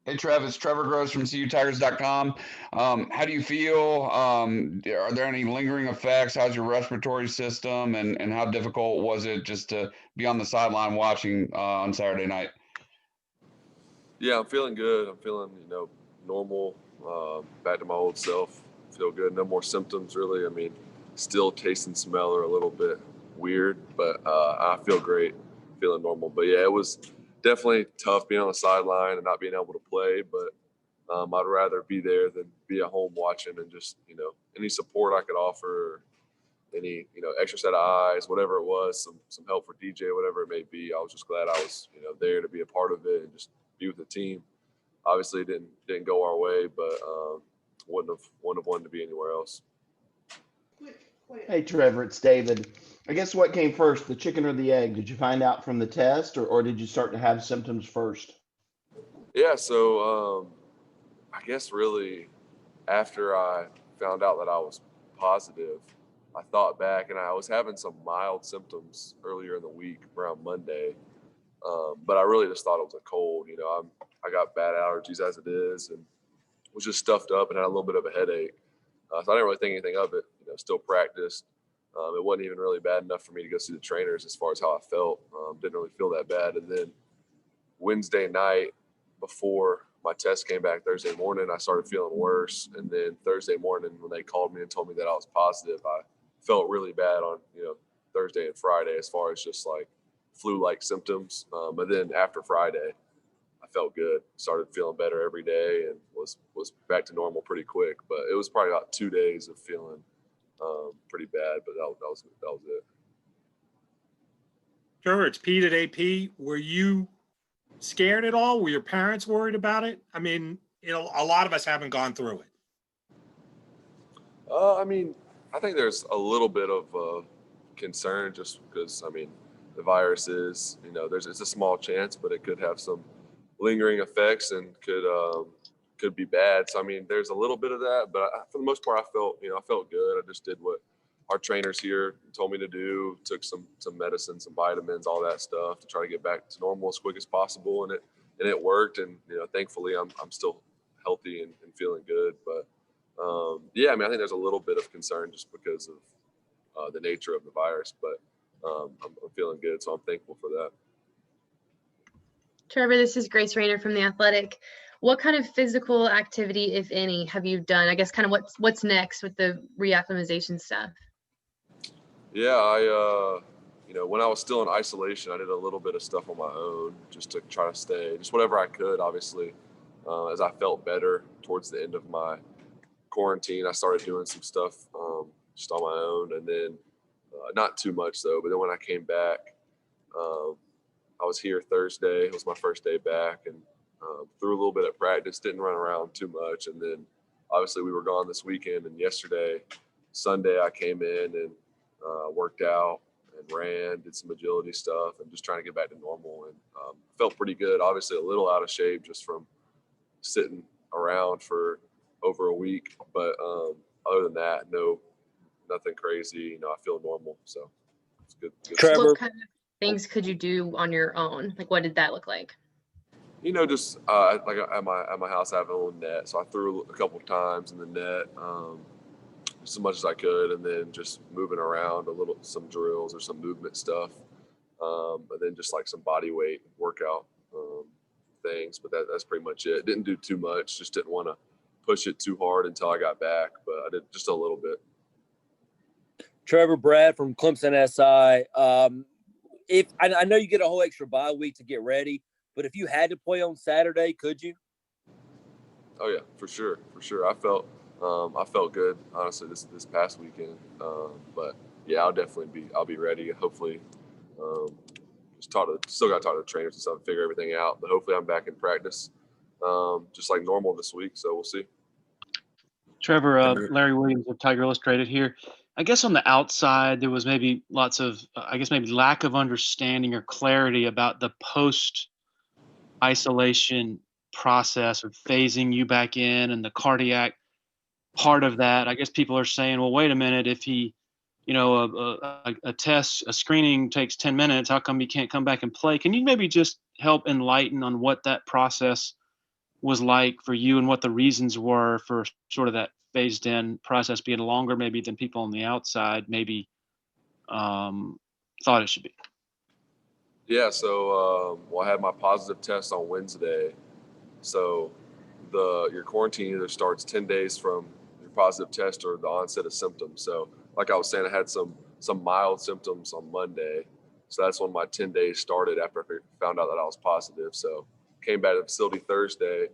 Hey, Travis, Trevor Gross from CUTigers.com. How do you feel? Are there any lingering effects? How's your respiratory system? And how difficult was it just to be on the sideline watching on Saturday night? Yeah, I'm feeling good. I'm feeling, normal, back to my old self. Feel good. No more symptoms, really. I mean, still taste and smell are a little bit weird, but I feel great, feeling normal. But yeah, it was definitely tough being on the sideline and not being able to play. But I'd rather be there than be at home watching, and just, any support I could offer, any, extra set of eyes, whatever it was, some help for DJ, whatever it may be. I was just glad I was, there to be a part of it and just be with the team. Obviously, it didn't go our way, but wouldn't have wanted to be anywhere else. Hey, Trevor, it's David. I guess what came first, the chicken or the egg? Did you find out from the test, or did you start to have symptoms first? Yeah, so I guess really after I found out that I was positive, I thought back and I was having some mild symptoms earlier in the week around Monday, but I really just thought it was a cold. I got bad allergies as it is, and was just stuffed up and had a little bit of a headache. So I didn't really think anything of it. Still practiced. It wasn't even really bad enough for me to go see the trainers as far as how I felt. Didn't really feel that bad. And then Wednesday night, before my test came back Thursday morning, I started feeling worse. And then Thursday morning, when they called me and told me that I was positive, I felt really bad on, Thursday and Friday as far as just like flu-like symptoms. But then after Friday, I felt good, started feeling better every day, and was back to normal pretty quick. But it was probably about 2 days of feeling pretty bad, but that was it. Sure, it's Pete at AP. Were you scared at all? Were your parents worried about it? I mean, a lot of us haven't gone through it. I mean, I think there's a little bit of concern just because, I mean, the virus is, it's a small chance, but it could have some lingering effects and could be bad. So I mean, there's a little bit of that, but for the most part, I felt good. I just did what our trainers here told me to do. Took some medicine, some vitamins, all that stuff to try to get back to normal as quick as possible, and it worked. And thankfully, I'm still healthy and feeling good. But yeah, I mean, I think there's a little bit of concern just because of the nature of the virus, but I'm feeling good, so I'm thankful for that. Trevor, this is Grace Rayner from The Athletic. What kind of physical activity, if any, have you done? I guess kind of what's next with the reacclimatization stuff? Yeah, I when I was still in isolation, I did a little bit of stuff on my own just to try to stay, just whatever I could, obviously. As I felt better towards the end of my quarantine, I started doing some stuff just on my own, and then not too much though. But then when I came back, I was here Thursday. It was my first day back, and threw a little bit at practice. Didn't run around too much, and then obviously we were gone this weekend. And yesterday, Sunday, I came in and worked out and ran, did some agility stuff, and just trying to get back to normal. And felt pretty good. Obviously, a little out of shape just from sitting around for over a week, but other than that, nothing crazy. I feel normal, so it's good. Trevor, what kind of things could you do on your own? Like, what did that look like? Just like at my house, I have a little net, so I threw a couple times in the net, just as much as I could, and then just moving around some drills or some movement stuff, and then just like some body weight workout things. But that's pretty much it. Didn't do too much. Just didn't want to push it too hard until I got back, but I did just a little bit. Trevor, Brad from Clemson SI. If I know you get a whole extra bye week to get ready, but if you had to play on Saturday, could you? Oh yeah, for sure. I felt good, honestly, this past weekend. But yeah, I'll be ready. Hopefully, still got to talk to the trainers and stuff and figure everything out. But hopefully, I'm back in practice, just like normal this week. So we'll see. Trevor, Larry Williams of Tiger Illustrated here. I guess on the outside, there was maybe lots of, maybe lack of understanding or clarity about the post-isolation process of phasing you back in and the cardiac part of that. I guess people are saying, well, wait a minute, if he, a screening takes 10 minutes, how come he can't come back and play? Can you maybe just help enlighten on what that process was like for you and what the reasons were for sort of that phased in process being longer maybe than people on the outside maybe thought it should be. Yeah, so I had my positive test on Wednesday. So your quarantine either starts 10 days from your positive test or the onset of symptoms. So like I was saying, I had some mild symptoms on Monday. So that's when my 10 days started after I found out that I was positive. So came back to the facility Thursday,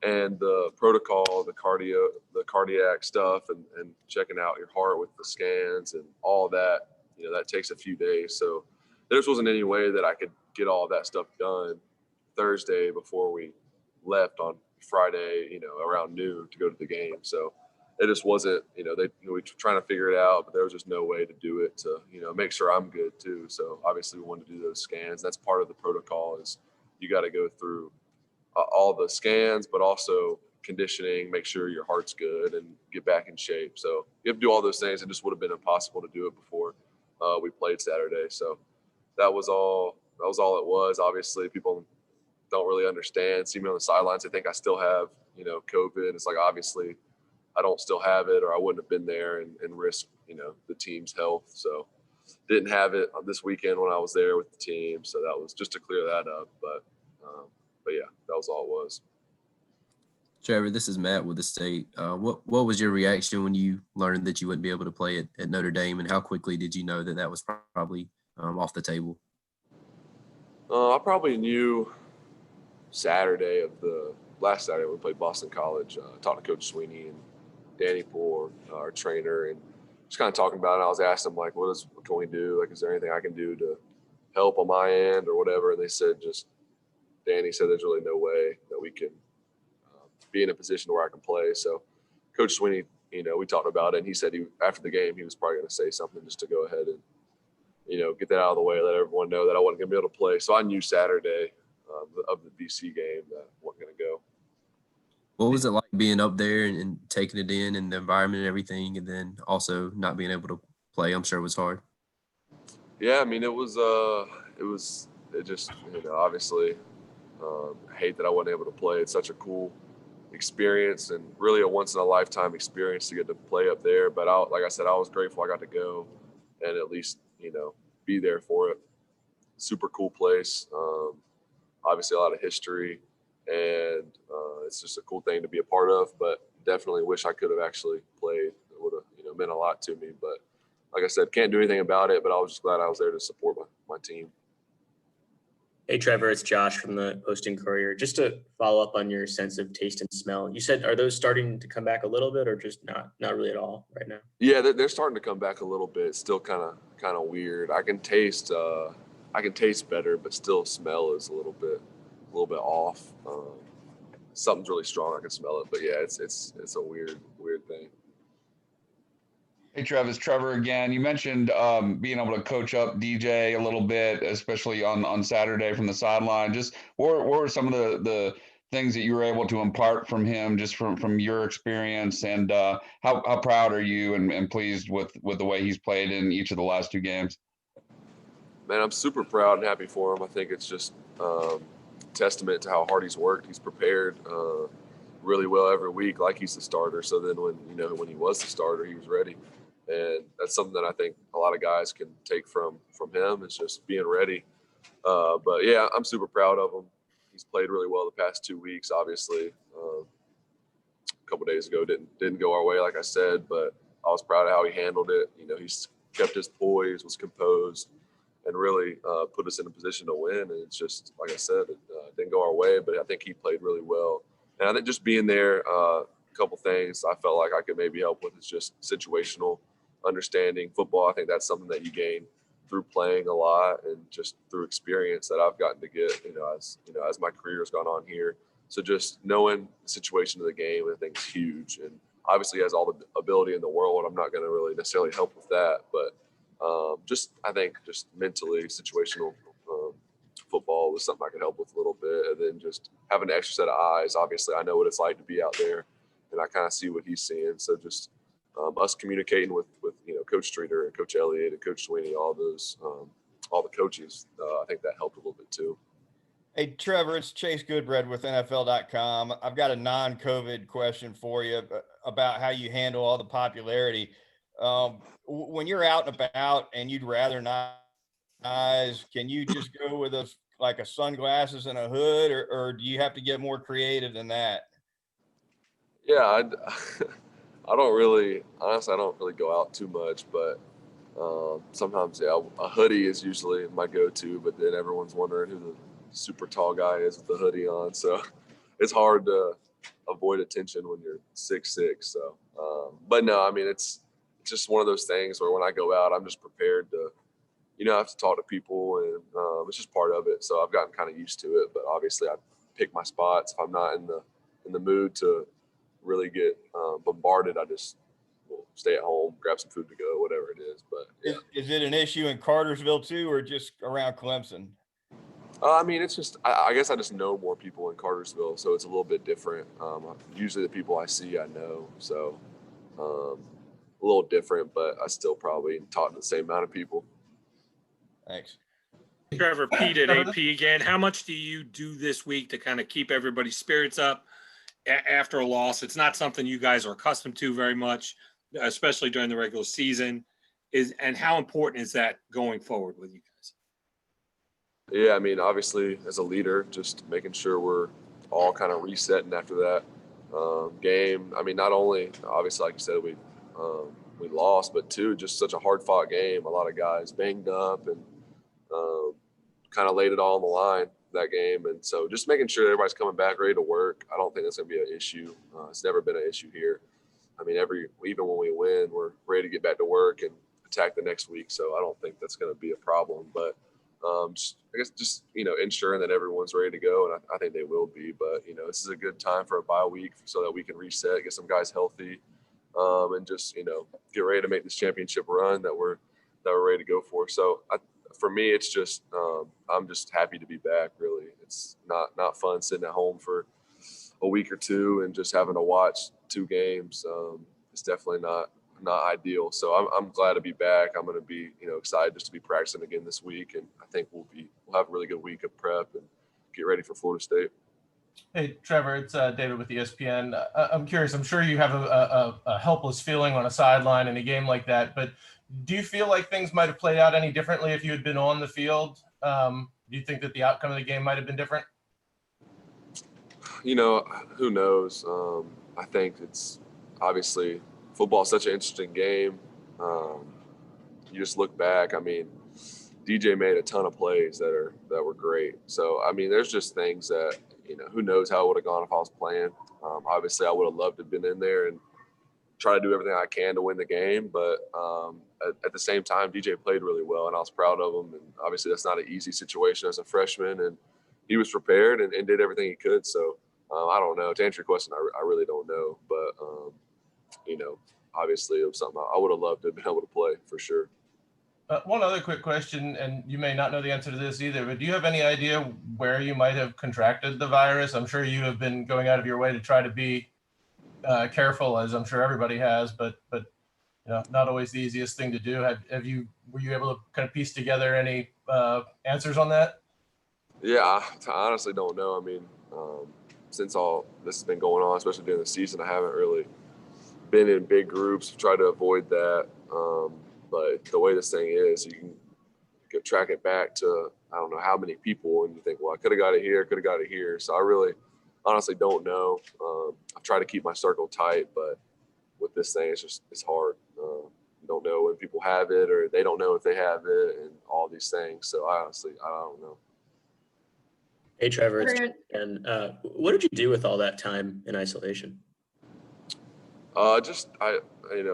and the protocol, the cardiac stuff and checking out your heart with the scans and all that, that takes a few days. So there just wasn't any way that I could get all of that stuff done Thursday before we left on Friday, around noon to go to the game. So it just wasn't, we were trying to figure it out, but there was just no way to do it to, make sure I'm good too. So obviously we wanted to do those scans. That's part of the protocol is you got to go through all the scans, but also conditioning, make sure your heart's good and get back in shape. So you have to do all those things. It just would have been impossible to do it before we played Saturday. So that was all it was. Obviously people don't really understand, see me on the sidelines. They think I still have, COVID. It's like, obviously I don't still have it or I wouldn't have been there and risk, the team's health. So didn't have it on this weekend when I was there with the team. So that was just to clear that up. But yeah, that was all it was. Trevor, this is Matt with the State. What was your reaction when you learned that you wouldn't be able to play at Notre Dame, and how quickly did you know that was probably off the table? I probably knew last Saturday we played Boston College. Talked to Coach Sweeney and Danny Poole, our trainer, and just kind of talking about it. I was asking them, like, what can we do? Like, is there anything I can do to help on my end or whatever? And they said, Danny said there's really no way that we can be in a position where I can play. So Coach Sweeney, we talked about it, and he said after the game he was probably going to say something just to go ahead and, get that out of the way, let everyone know that I wasn't going to be able to play. So I knew Saturday of the BC game that I wasn't going to go. What was it like being up there and taking it in and the environment and everything, and then also not being able to play? I'm sure it was hard. Yeah, I mean, it just, obviously, I hate that I wasn't able to play. It's such a cool experience and really a once in a lifetime experience to get to play up there. But like I said, I was grateful I got to go and at least, be there for it. Super cool place. Obviously a lot of history, and it's just a cool thing to be a part of, but definitely wish I could have actually played. It would have, meant a lot to me, but like I said, can't do anything about it, but I was just glad I was there to support my team. Hey, Trevor, it's Josh from the Post-Courier. Just to follow up on your sense of taste and smell, you said, are those starting to come back a little bit or just not really at all right now? Yeah, they're starting to come back a little bit. It's still kind of weird. I can taste better, but still smell is a little bit off. Something's really strong. I can smell it, but yeah, it's a weird thing. Hey, Travis, Trevor again. You mentioned being able to coach up DJ a little bit, especially on Saturday from the sideline. Just what were some of the things that you were able to impart from him, just from your experience, and how proud are you and pleased with the way he's played in each of the last two games? Man, I'm super proud and happy for him. I think it's just testament to how hard he's worked. He's prepared really well every week, like he's the starter. So then when he was the starter, he was ready. And that's something that I think a lot of guys can take from him, is just being ready. But yeah, I'm super proud of him. He's played really well the past 2 weeks. Obviously, a couple days ago didn't go our way, like I said, but I was proud of how he handled it. He's kept his poise, was composed, and really put us in a position to win. And it's just, like I said, it didn't go our way, but I think he played really well. And I think just being there, a couple things I felt like I could maybe help with is just situational understanding football. I think that's something that you gain through playing a lot and just through experience that I've gotten to get, as my career has gone on here. So just knowing the situation of the game, I think is huge. And obviously he has all the ability in the world. I'm not going to really necessarily help with that, but I think just mentally situational football was something I could help with a little bit. And then just having an extra set of eyes. Obviously I know what it's like to be out there, and I kind of see what he's seeing. So just us communicating with Coach Streeter and Coach Elliott and Coach Sweeney, all the coaches, I think that helped a little bit too. Hey, Trevor, it's Chase Goodbread with NFL.com. I've got a non-COVID question for you about how you handle all the popularity. When you're out and about and you'd rather not, can you just go with a sunglasses and a hood, or do you have to get more creative than that? Yeah, I don't really, honestly, I don't really go out too much, but sometimes, yeah, a hoodie is usually my go-to, but then everyone's wondering who the super tall guy is with the hoodie on. So it's hard to avoid attention when you're 6'6". So, but no, I mean, it's just one of those things where when I go out, I'm just prepared to, I have to talk to people, and it's just part of it. So I've gotten kind of used to it, but obviously I pick my spots. If I'm not in the mood to really get bombarded, I just will stay at home, grab some food to go, whatever it is. But yeah. Is it an issue in Cartersville too, or just around Clemson? I mean, it's just, I guess I just know more people in Cartersville, so it's a little bit different. Usually the people I see, I know. So a little different, but I still probably talk to the same amount of people. Thanks. Trevor, Pete at AP again. How much do you do this week to kind of keep everybody's spirits up after a loss? It's not something you guys are accustomed to very much, especially during the regular season. And how important is that going forward with you guys? Yeah, I mean, obviously as a leader, just making sure we're all kind of resetting after that game. I mean, not only obviously, like you said, we lost, but two, just such a hard fought game. A lot of guys banged up and kind of laid it all on the line that game. And so just making sure everybody's coming back ready to work. I don't think that's going to be an issue. It's never been an issue here. I mean, even when we win, we're ready to get back to work and attack the next week. So I don't think that's going to be a problem. But I guess just, ensuring that everyone's ready to go. And I think they will be. But, this is a good time for a bye week so that we can reset, get some guys healthy, and just, get ready to make this championship run that we're ready to go for. So for me, it's just I'm just happy to be back, really. It's not fun sitting at home for a week or two and just having to watch 2 games. It's definitely not ideal. So I'm glad to be back. I'm going to be excited just to be practicing again this week, and I think we'll have a really good week of prep and get ready for Florida State. Hey Trevor, it's David with ESPN. I'm curious. I'm sure you have a helpless feeling on a sideline in a game like that, but do you feel like things might have played out any differently if you had been on the field? Do you think that the outcome of the game might have been different? Who knows? I think it's obviously football is such an interesting game. You just look back. I mean, DJ made a ton of plays that were great. So I mean, there's just things that who knows how it would have gone if I was playing. Obviously, I would have loved to have been in there and try to do everything I can to win the game. But at the same time, DJ played really well, and I was proud of him. And obviously, that's not an easy situation as a freshman, and he was prepared and did everything he could. So I don't know. To answer your question, I really don't know. But obviously, it was something I would have loved to have been able to play for sure. One other quick question, and you may not know the answer to this either, but do you have any idea where you might have contracted the virus? I'm sure you have been going out of your way to try to be careful, as I'm sure everybody has, but not always the easiest thing to do. Were you able to kind of piece together any answers on that? Yeah, I honestly don't know. I mean, since all this has been going on, especially during the season, I haven't really been in big groups to try to avoid that. But the way this thing is, you can track it back to I don't know how many people, and you think, well, I could have got it here. So I really honestly don't know. I try to keep my circle tight, but with this thing, it's hard. You don't know when people have it, or they don't know if they have it, and all these things. So I don't know. Hey Trevor, and what did you do with all that time in isolation?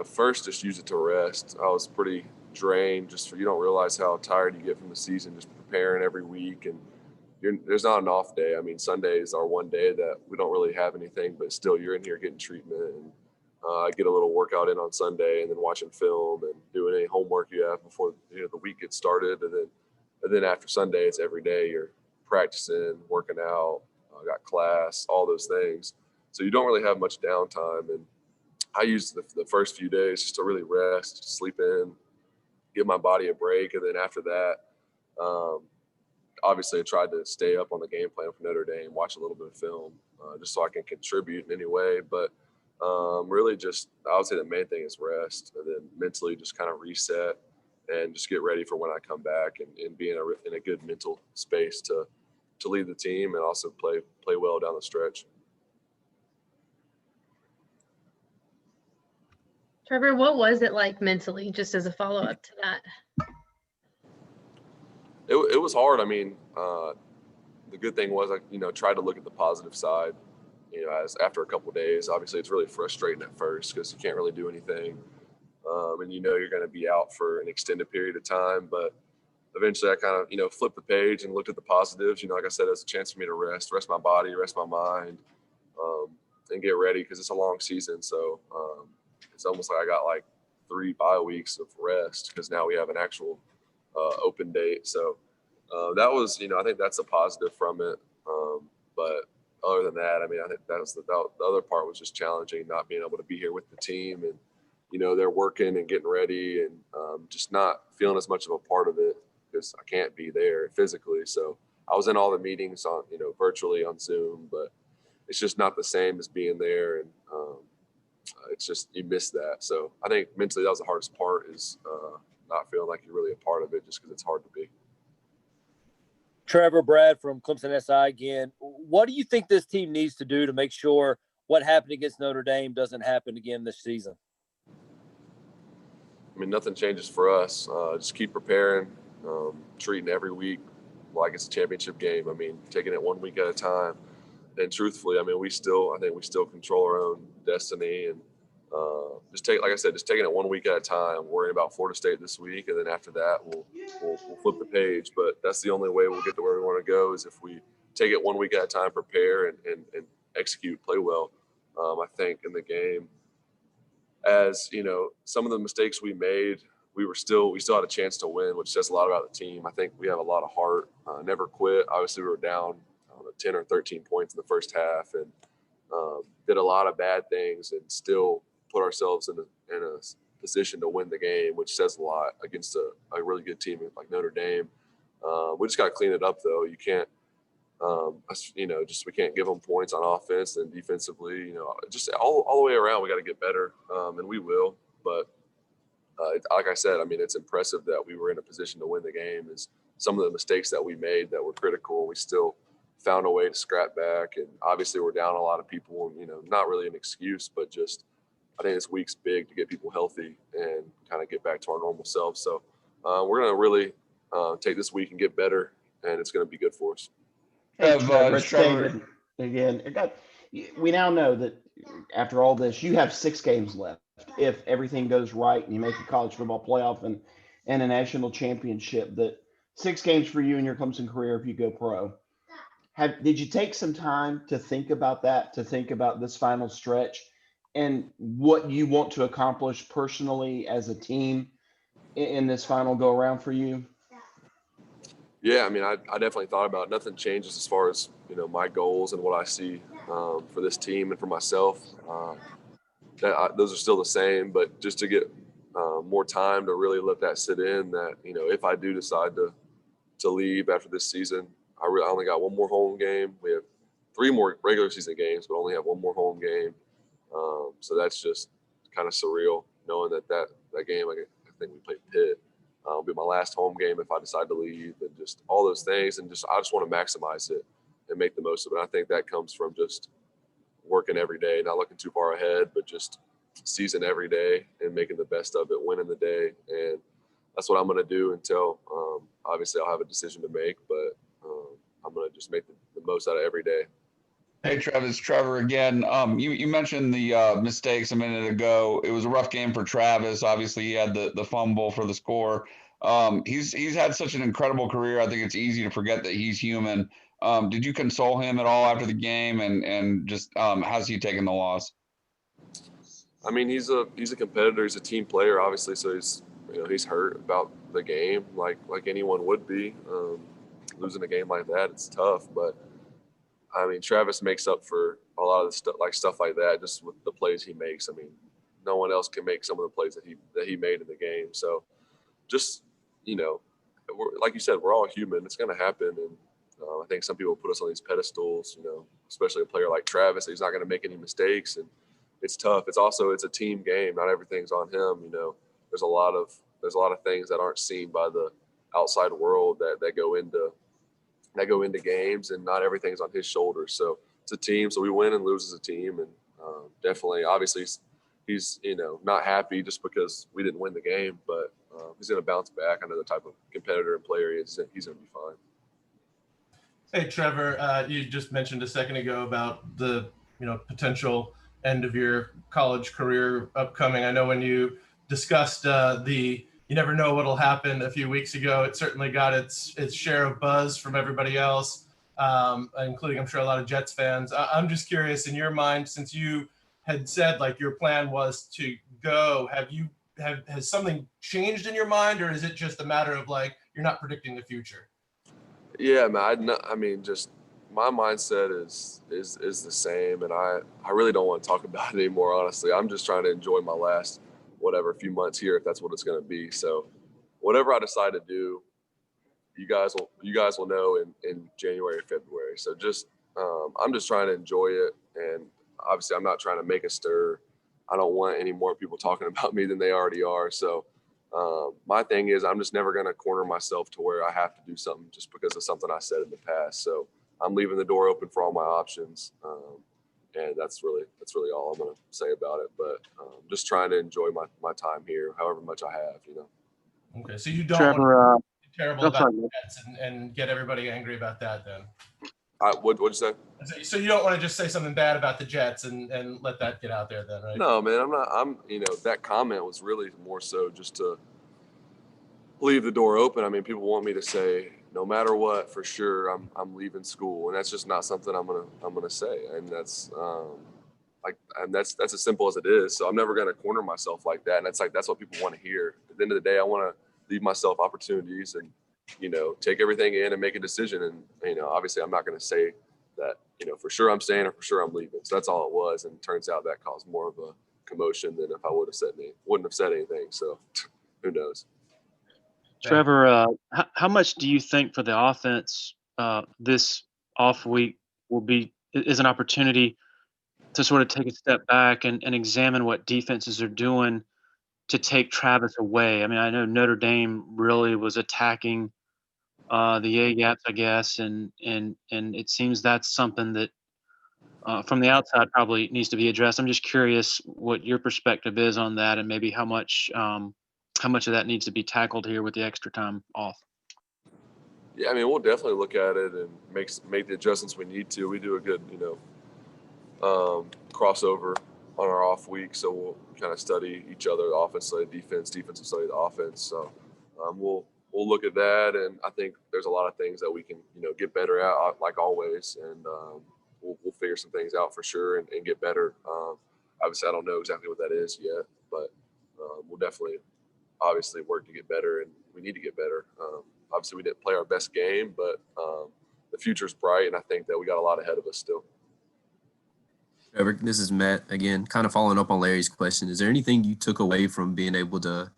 First just use it to rest. I was pretty drained. You don't realize how tired you get from the season, just preparing every week, and there's not an off day. I mean, Sundays are one day that we don't really have anything, but still you're in here getting treatment, and I get a little workout in on Sunday, and then watching film and doing any homework you have before the week gets started, and then after Sunday it's every day you're practicing, working out, got class, all those things. So you don't really have much downtime, and I used the first few days just to really rest, sleep in, give my body a break. And then after that, obviously I tried to stay up on the game plan for Notre Dame, watch a little bit of film, just so I can contribute in any way. But really just, I would say the main thing is rest, and then mentally just kind of reset and just get ready for when I come back and be in a good mental space to lead the team and also play well down the stretch. Trevor, what was it like mentally, just as a follow-up to that? It was hard. I mean, the good thing was I, tried to look at the positive side. As after a couple of days, obviously it's really frustrating at first because you can't really do anything, and you're going to be out for an extended period of time. But eventually, I kind of flipped the page and looked at the positives. Like I said, it's a chance for me to rest my body, rest my mind, and get ready because it's a long season. So it's almost like I got like 3 bye weeks of rest because now we have an actual open date. So that was, I think that's a positive from it. But other than that, I mean, I think that was the other part was just challenging, not being able to be here with the team and, they're working and getting ready and just not feeling as much of a part of it because I can't be there physically. So I was in all the meetings on, virtually on Zoom, but it's just not the same as being there. And it's just, you miss that. So I think mentally that was the hardest part is not feeling like you're really a part of it just because it's hard to be. Trevor, Brad from Clemson SI again. What do you think this team needs to do to make sure what happened against Notre Dame doesn't happen again this season? I mean, nothing changes for us. Just keep preparing, treating every week like it's a championship game. I mean, taking it 1 week at a time. And truthfully, I mean, I think we still control our own destiny and just taking it 1 week at a time, worrying about Florida State this week. And then after that, we'll flip the page. But that's the only way we'll get to where we want to go is if we take it 1 week at a time, prepare and execute, play well. I think in the game, as some of the mistakes we made, we still had a chance to win, which says a lot about the team. I think we have a lot of heart, never quit. Obviously we were down 10 or 13 points in the first half and did a lot of bad things and still put ourselves in a position to win the game, which says a lot against a really good team like Notre Dame. We just got to clean it up though. You can't, we can't give them points on offense and defensively, just all the way around, we got to get better. And we will, but like I said, I mean, it's impressive that we were in a position to win the game is some of the mistakes that we made that were critical. We still found a way to scrap back. And obviously we're down a lot of people and, not really an excuse, but just, I think this week's big to get people healthy and kind of get back to our normal selves. So we're going to really take this week and get better, and it's going to be good for us. Hey, Trevor, it's David again. We now know that after all this, you have 6 games left. If everything goes right and you make a college football playoff and a national championship, that 6 games for you in your Clemson career if you go pro. Did you take some time to think about that, to think about this final stretch and what you want to accomplish personally as a team in this final go around for you? Yeah, I mean, I definitely thought about it. Nothing changes as far as, my goals and what I see for this team and for myself. Those are still the same, but just to get more time to really let that sit in that, if I do decide to leave after this season, I only got 1 more home game. We have 3 more regular season games, but only have 1 more home game. So that's just kind of surreal knowing that game, I think we played Pitt. It'll be my last home game if I decide to leave and just all those things. And I just want to maximize it and make the most of it. I think that comes from just working every day, not looking too far ahead, but just season every day and making the best of it, winning the day. And that's what I'm going to do until obviously I'll have a decision to make, but I'm going to just make the most out of every day. Hey, Travis, Trevor again. You mentioned the mistakes a minute ago. It was a rough game for Travis. Obviously, he had the fumble for the score. He's had such an incredible career. I think it's easy to forget that he's human. Did you console him at all after the game, and just how's he taking the loss? I mean, he's a competitor. He's a team player, obviously. So he's hurt about the game, like anyone would be. Losing a game like that, it's tough, but. I mean, Travis makes up for a lot of the stuff like that just with the plays he makes. I mean, no one else can make some of the plays that he made in the game. So just, like you said, we're all human. It's going to happen. And I think some people put us on these pedestals, especially a player like Travis. He's not going to make any mistakes, and it's tough. It's a team game. Not everything's on him. There's a lot of things that aren't seen by the outside world that go into games, and not everything's on his shoulders. So it's a team. So we win and lose as a team, and definitely, obviously, he's not happy just because we didn't win the game, but he's going to bounce back. I know the type of competitor and player he is. He's going to be fine. Hey, Trevor, you just mentioned a second ago about the potential end of your college career upcoming. I know when you discussed you never know what'll happen a few weeks ago, it certainly got its share of buzz from everybody else, including, I'm sure, a lot of Jets fans. I'm just curious, in your mind, since you had said like your plan was to go, has something changed in your mind, or is it just a matter of like you're not predicting the future? Yeah, man. I mean, just my mindset is the same, and I really don't want to talk about it anymore. Honestly, I'm just trying to enjoy my last few months here, if that's what it's going to be. So, whatever I decide to do, you guys will know in January or February. So just I'm just trying to enjoy it, and obviously I'm not trying to make a stir. I don't want any more people talking about me than they already are. So. My thing is, I'm just never going to corner myself to where I have to do something just because of something I said in the past. So I'm leaving the door open for all my options. And that's really all I'm going to say about it. But just trying to enjoy my time here, however much I have, Okay. So you don't Trevor, want to be terrible about the Jets and get everybody angry about that then? What'd you say? So you don't want to just say something bad about the Jets and let that get out there then, right? No, man, that comment was really more so just to leave the door open. I mean, people want me to say, no matter what, for sure, I'm leaving school, and that's just not something I'm gonna say, and that's that's as simple as it is. So I'm never gonna corner myself like that, and that's what people want to hear. At the end of the day, I want to leave myself opportunities and take everything in and make a decision. And obviously, I'm not gonna say that for sure I'm staying or for sure I'm leaving. So that's all it was, and it turns out that caused more of a commotion than if I wouldn't have said anything. So who knows? Trevor, how much do you think for the offense this off week is an opportunity to sort of take a step back and examine what defenses are doing to take Travis away? I mean, I know Notre Dame really was attacking the A gaps, I guess, and it seems that's something that from the outside probably needs to be addressed. I'm just curious what your perspective is on that, and maybe how much of that needs to be tackled here with the extra time off. Yeah, I mean, we'll definitely look at it and make the adjustments we need to. We do a good, crossover on our off week, so we'll kind of study each other. The offense study defense will study the offense. So we'll look at that, and I think there's a lot of things that we can, get better at, like always, and we'll figure some things out for sure and get better. Obviously, I don't know exactly what that is yet, but we'll definitely obviously work to get better, and we need to get better. Obviously, we didn't play our best game, but the future's bright, and I think that we got a lot ahead of us still. Trevor, this is Matt again, kind of following up on Larry's question. Is there anything you took away from being able to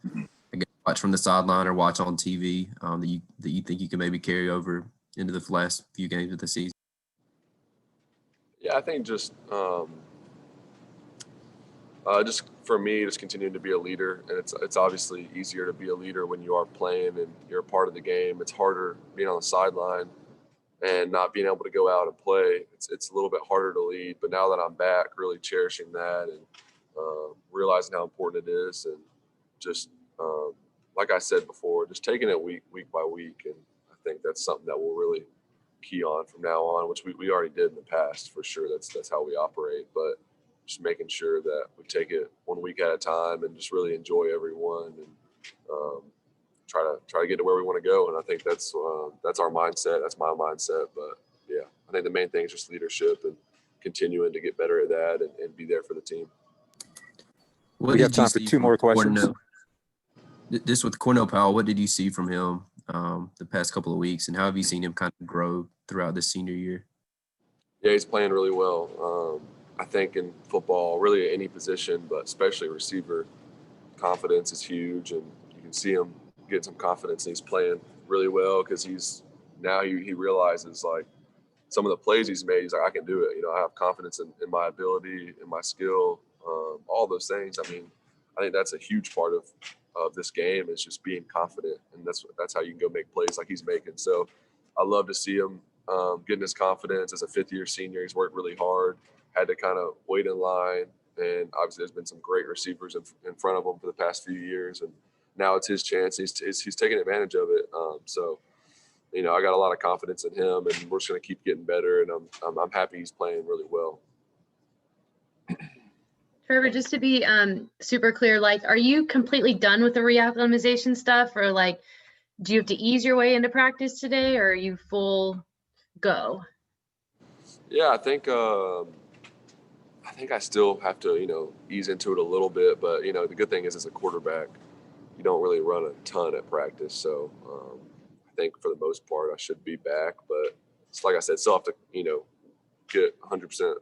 watch from the sideline or watch on TV that you think you can maybe carry over into the last few games of the season? Yeah, I think just for me, just continuing to be a leader, and it's obviously easier to be a leader when you are playing and you're a part of the game. It's harder being on the sideline and not being able to go out and play. It's a little bit harder to lead, but now that I'm back, really cherishing that and realizing how important it is, and just like I said before, just taking it week by week, and I think that's something that we'll really key on from now on, which we already did in the past for sure. That's how we operate, but just making sure that we take it 1 week at a time and just really enjoy every one and try to get to where we want to go. And I think that's our mindset. That's my mindset. But yeah, I think the main thing is just leadership and continuing to get better at that and be there for the team. We have time for two more questions. This with Cornell Powell, what did you see from him the past couple of weeks, and how have you seen him kind of grow throughout this senior year? Yeah, he's playing really well. I think in football, really at any position, but especially receiver, confidence is huge, and you can see him get some confidence, and he's playing really well because he realizes like some of the plays he's made. He's like, I can do it. I have confidence in my ability, in my skill, all those things. I mean, I think that's a huge part of this game is just being confident, and that's how you can go make plays like he's making. So I love to see him getting his confidence as a fifth-year senior. He's worked really hard, had to kind of wait in line, and obviously there's been some great receivers in front of him for the past few years, and now it's his chance. He's taking advantage of it. So, I got a lot of confidence in him, and we're just going to keep getting better, and I'm happy he's playing really well. Trevor, just to be super clear, like, are you completely done with the reacclimatization stuff, or like, do you have to ease your way into practice today, or are you full go? Yeah, I think I still have to, ease into it a little bit, but the good thing is as a quarterback, you don't really run a ton at practice. So I think for the most part I should be back, but it's like I said, still have to, get 100%,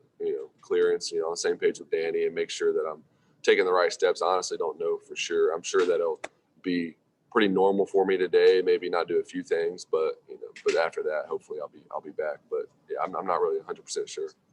clearance, on the same page with Danny and make sure that I'm taking the right steps. I honestly don't know for sure. I'm sure that it'll be pretty normal for me today, maybe not do a few things, but, but after that, hopefully I'll be back. But yeah, I'm not really 100% sure.